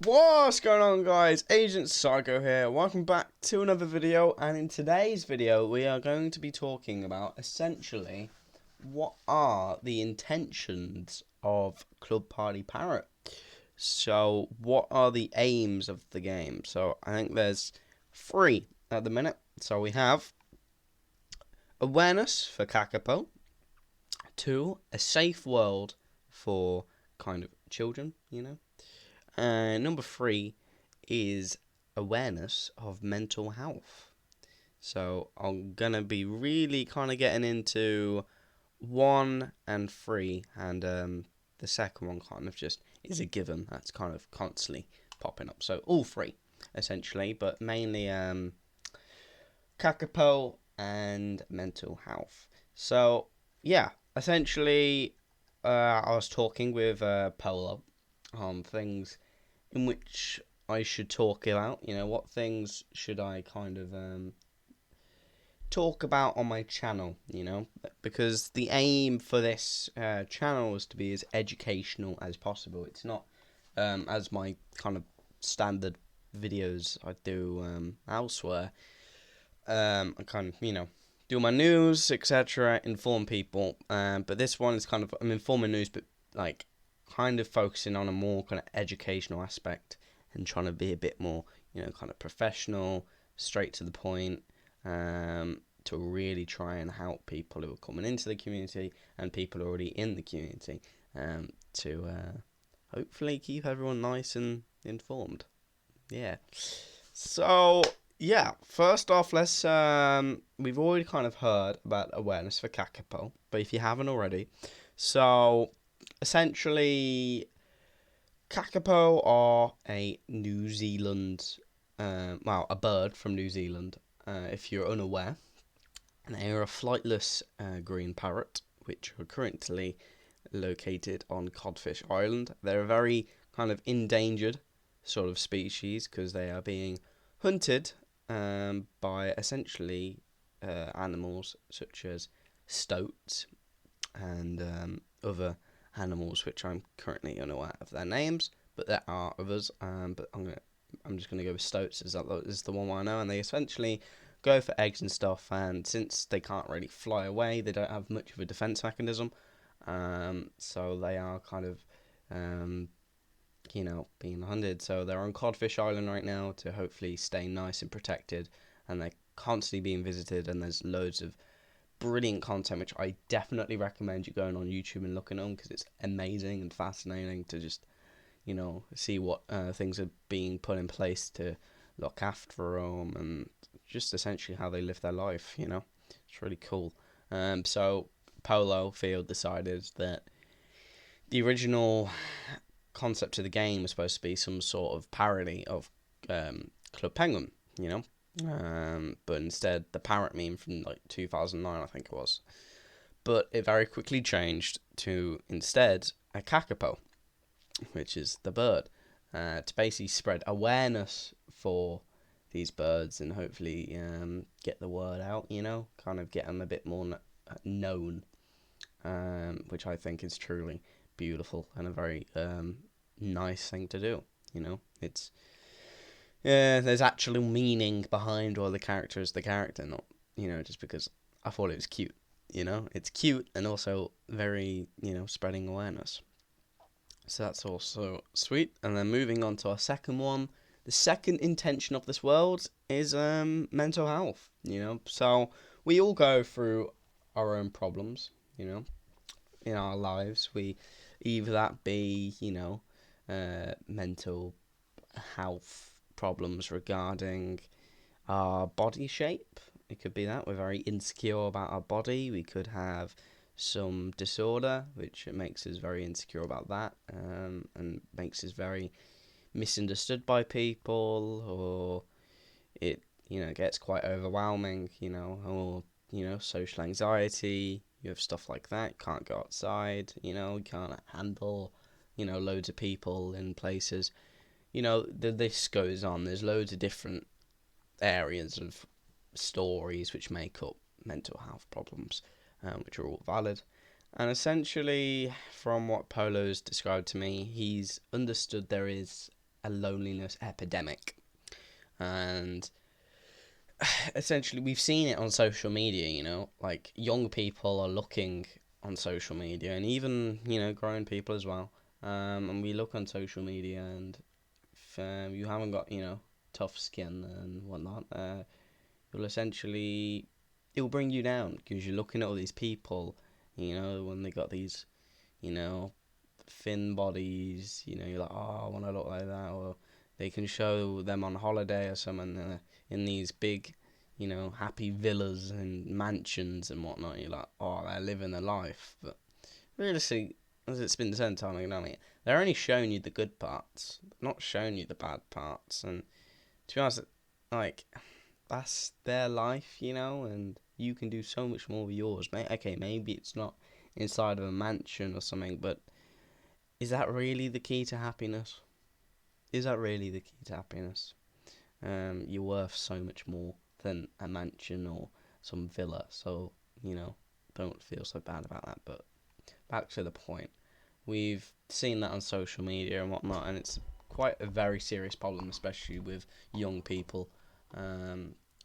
What's going on, guys? Agent Psycho here. Welcome back to another video, and in today's video we are going to be talking about essentially what are the intentions of Club Party Parrot. So what are the aims of the game? So I think there's three at the minute. So we have awareness for Kakapo, 2, a safe world for kind of children, number 3 is awareness of mental health. So I'm gonna be really kind of getting into 1 and 3, and the second one kind of just is a given. That's kind of constantly popping up. So all 3 essentially, but mainly Kakapo and mental health. So yeah, essentially, I was talking with Polo on things in which I should talk about. What things should I kind of talk about on my channel? Because the aim for this channel is to be as educational as possible. It's not as my kind of standard videos I do elsewhere. I kind of, do my news, etc., inform people. But this one is kind of, I'm informing news, but like kind of focusing on a more kind of educational aspect and trying to be a bit more, kind of professional, straight to the point, to really try and help people who are coming into the community and people already in the community, to hopefully keep everyone nice and informed. Yeah. So yeah, first off, let's we've already kind of heard about awareness for Kakapo, but if you haven't already, so essentially Kakapo are a New Zealand, a bird from New Zealand. If you're unaware, and they are a flightless green parrot, which are currently located on Codfish Island. They're a very kind of endangered sort of species because they are being hunted by essentially animals such as stoats and other animals which I'm currently unaware of their names, but there are others. But I'm just gonna go with stoats as that is the one I know, and they essentially go for eggs and stuff. And since they can't really fly away, they don't have much of a defense mechanism. So they are kind of being hunted. So they're on Codfish Island right now to hopefully stay nice and protected, and they're constantly being visited. And there's loads of brilliant content which I definitely recommend you going on YouTube and looking on, because it's amazing and fascinating to just see what things are being put in place to look after them and just essentially how they live their life. It's really cool. So Polo Field decided that the original concept of the game was supposed to be some sort of parody of Club Penguin, but instead the parrot meme from like 2009, I think it was. But it very quickly changed to instead a kakapo, which is the bird, to basically spread awareness for these birds and hopefully get the word out, kind of get them a bit more known, which I think is truly beautiful and a very nice thing to do. It's there's actual meaning behind why the character is the character, not just because I thought it was cute. It's cute and also very spreading awareness. So that's also sweet. And then moving on to our second one, the second intention of this world is mental health. So we all go through our own problems. In our lives, we either that be mental health problems regarding our body shape. It could be that we're very insecure about our body. We could have some disorder which makes us very insecure about that, and makes us very misunderstood by people, or it gets quite overwhelming, or social anxiety. You have stuff like that. You can't go outside. You can't handle loads of people in places. The list goes on. There's loads of different areas of stories which make up mental health problems, which are all valid. And essentially, from what Polo's described to me, he's understood there is a loneliness epidemic. And essentially, we've seen it on social media, like young people are looking on social media, and even, grown people as well. And we look on social media, and if you haven't got, tough skin and whatnot, you'll essentially, it'll bring you down because you're looking at all these people, when they got these, you know, thin bodies, you're like, oh, I want to look like that, or they can show them on holiday or something in these big, happy villas and mansions and whatnot. You're like, oh, they're living their life. But realistically, as it's been said time and again, they're only showing you the good parts, not showing you the bad parts. And to be honest, like, that's their life, and you can do so much more with yours. Okay, maybe it's not inside of a mansion or something, but is that really the key to happiness? Is that really the key to happiness? You're worth so much more than a mansion or some villa, so, don't feel so bad about that. But back to the point. We've seen that on social media and whatnot, and it's quite a very serious problem, especially with young people,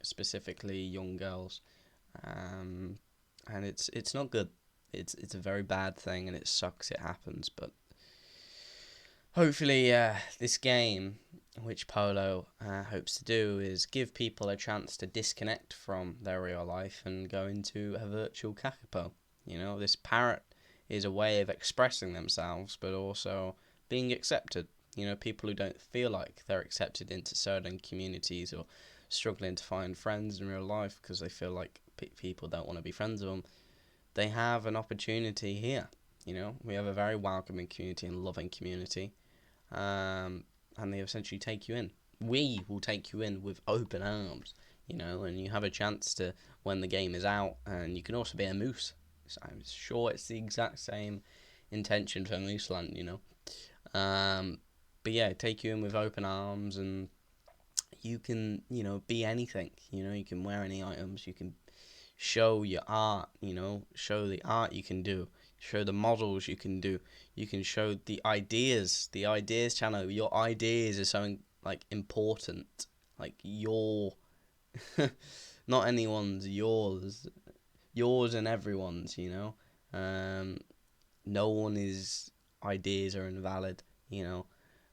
specifically young girls, and it's not good. It's a very bad thing, and it sucks. It happens, but hopefully, this game, which Polo hopes to do, is give people a chance to disconnect from their real life and go into a virtual kakapo. This parrot is a way of expressing themselves, but also being accepted. People who don't feel like they're accepted into certain communities or struggling to find friends in real life because they feel like people don't want to be friends with them, they have an opportunity here. We have a very welcoming community and loving community, and they essentially take you in. We will take you in with open arms, and you have a chance to, when the game is out, and you can also be a moose. So I'm sure it's the exact same intention for Mooseland, But yeah, take you in with open arms, and you can, be anything. You can wear any items. You can show your art. Show the art you can do. Show the models you can do. You can show the ideas. The ideas channel. Your ideas are something like important. Like your, not anyone's. Yours and everyone's, no one's ideas are invalid,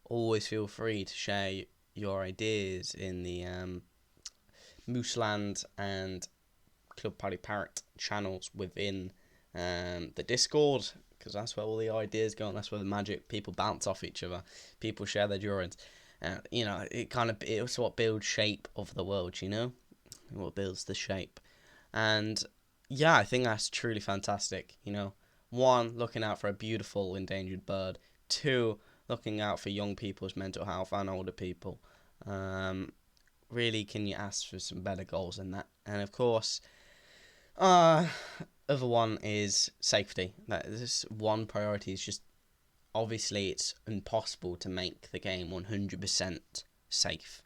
always feel free to share your ideas in the Mooseland and Club Party Parrot channels within the Discord, because that's where all the ideas go, and that's where the magic, people bounce off each other, people share their drawings, it's what builds shape of the world, what builds the shape. And yeah, I think that's truly fantastic. One, looking out for a beautiful endangered bird. Two, looking out for young people's mental health and older people. Really, can you ask for some better goals than that? And of course, other one is safety. This one priority is just, obviously it's impossible to make the game 100% safe.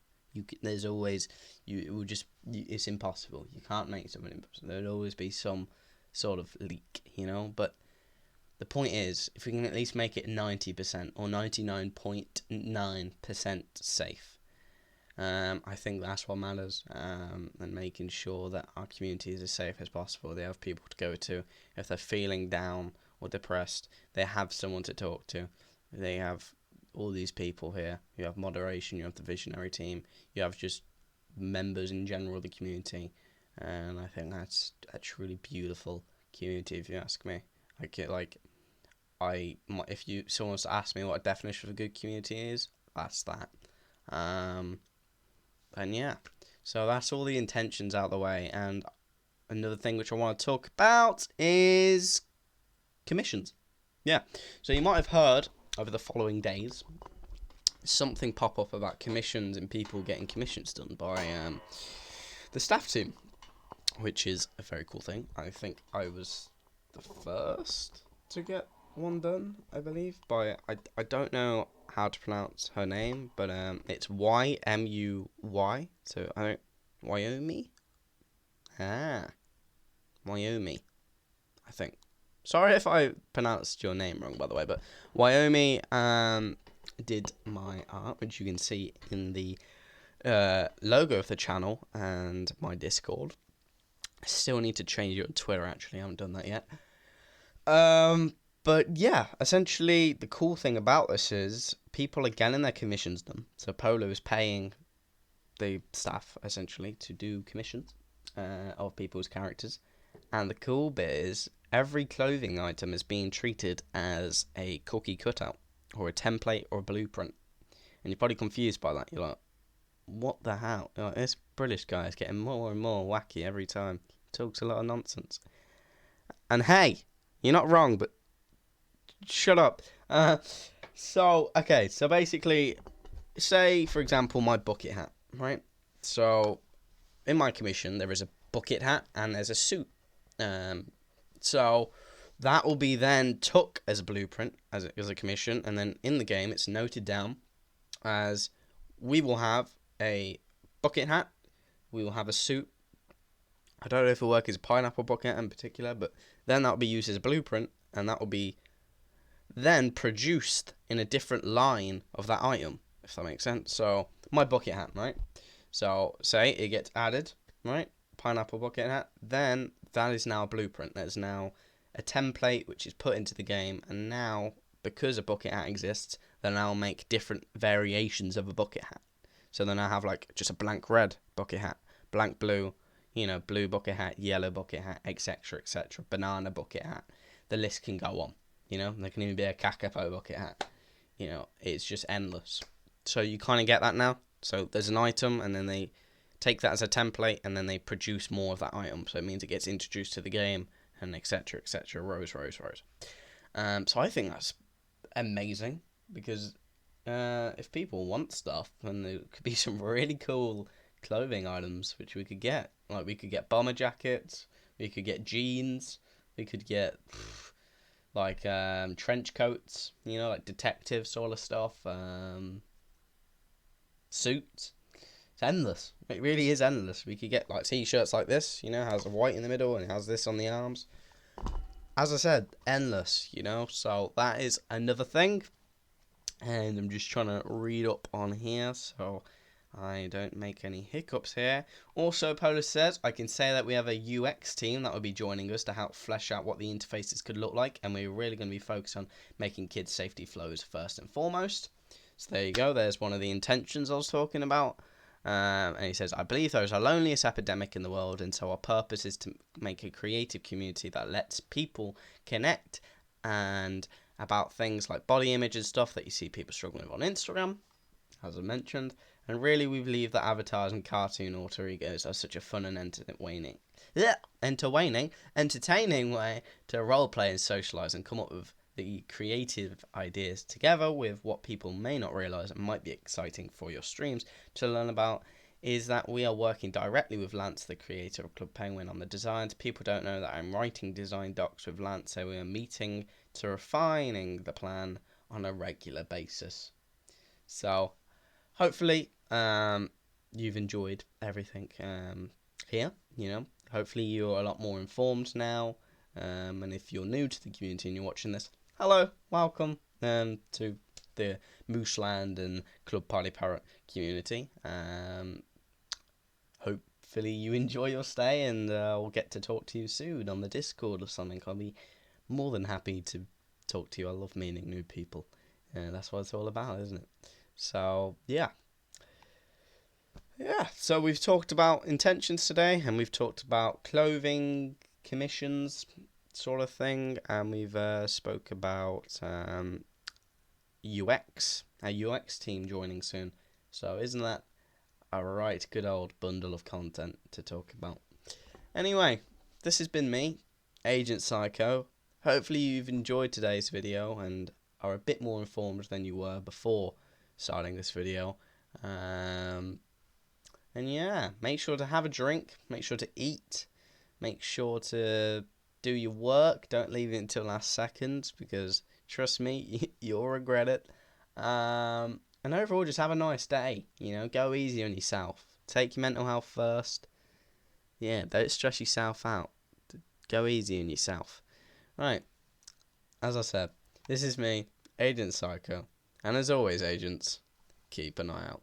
There's always, it's impossible. You can't make something impossible. There'll always be some sort of leak, But the point is, if we can at least make it 90% or 99.9% safe, I think that's what matters. And making sure that our community is as safe as possible. They have people to go to. If they're feeling down or depressed, they have someone to talk to. They have all these people here. You have moderation, you have the visionary team, you have just members in general of the community, and I think that's a truly beautiful community, if you ask me. If someone was to ask me what a definition of a good community is, that's that. And yeah, so that's all the intentions out of the way. And another thing which I want to talk about is commissions. Yeah, so you might have heard over the following days something pop up about commissions and people getting commissions done by the staff team, which is a very cool thing. I think I was the first to get one done, I believe, by I don't know how to pronounce her name, but it's YMUY, so I don't, Wyoming, Wyoming, I think. Sorry if I pronounced your name wrong, by the way, but Wyoming did my art, which you can see in the logo of the channel and my Discord. I still need to change your Twitter, actually. I haven't done that yet. But yeah, essentially the cool thing about this is people are getting their commissions done. So Polo is paying the staff essentially to do commissions of people's characters. And the cool bit is every clothing item is being treated as a cookie cutout or a template or a blueprint. And you're probably confused by that. You're like, what the hell? Like, this British guy is getting more and more wacky every time. He talks a lot of nonsense. And hey, you're not wrong, but shut up. So basically, say, for example, my bucket hat, right? So, in my commission, there is a bucket hat and there's a suit. So, that will be then took as a blueprint, as a commission, and then in the game, it's noted down as we will have a bucket hat, we will have a suit. I don't know if it'll work as a pineapple bucket hat in particular, but then that will be used as a blueprint, and that will be then produced in a different line of that item, if that makes sense. So, my bucket hat, right? So, say it gets added, right? Pineapple bucket hat. Then, that is now a blueprint. There's now a template which is put into the game, and now, because a bucket hat exists, they'll now make different variations of a bucket hat. So then I have like just a blank red bucket hat, blank blue, blue bucket hat, yellow bucket hat, etc., etc. Banana bucket hat. The list can go on. There can even be a kakapo bucket hat. It's just endless. So you kind of get that now. So there's an item, and then they take that as a template, and then they produce more of that item. So it means it gets introduced to the game, and etc., etc. Rows. So I think that's amazing, because if people want stuff, then there could be some really cool clothing items which we could get. Like, we could get bomber jackets, we could get jeans, we could get trench coats, like detective sort of stuff, suits. It's endless. It really is endless. We could get like t-shirts like this, has a white in the middle and it has this on the arms. As I said, endless, so that is another thing. And I'm just trying to read up on here so I don't make any hiccups here. Also, Polo says, I can say that we have a UX team that will be joining us to help flesh out what the interfaces could look like, and we're really going to be focused on making kids' safety flows first and foremost. So there you go, there's one of the intentions I was talking about. And he says, I believe there is a loneliest epidemic in the world, and so our purpose is to make a creative community that lets people connect and about things like body image and stuff that you see people struggling with on Instagram, as I mentioned. And really, we believe that avatars and cartoon alter egos are such a fun and entertaining way to roleplay and socialise and come up with the creative ideas together with what people may not realise and might be exciting for your streams to learn about. Is that we are working directly with Lance, the creator of Club Penguin, on the designs. People don't know that I'm writing design docs with Lance, so we are meeting to refining the plan on a regular basis. So, hopefully, you've enjoyed everything here. Hopefully you're a lot more informed now. And if you're new to the community and you're watching this, hello, welcome to the Mooseland and Club Party Parrot community. Hopefully you enjoy your stay, and we'll get to talk to you soon on the Discord or something. I'll be more than happy to talk to you. I love meeting new people. That's what it's all about, isn't it? So, yeah. So we've talked about intentions today, and we've talked about clothing, commissions, sort of thing, and we've spoke about UX, a UX team joining soon. So isn't that a right good old bundle of content to talk about? Anyway, this has been me, Agent Psycho. Hopefully you've enjoyed today's video and are a bit more informed than you were before starting this video. And yeah, make sure to have a drink, make sure to eat, make sure to do your work. Don't leave it until last second, because trust me, you'll regret it. And overall, just have a nice day. Go easy on yourself. Take your mental health first. Yeah, don't stress yourself out. Go easy on yourself. Right, as I said, this is me, Agent Psycho. And as always, agents, keep an eye out.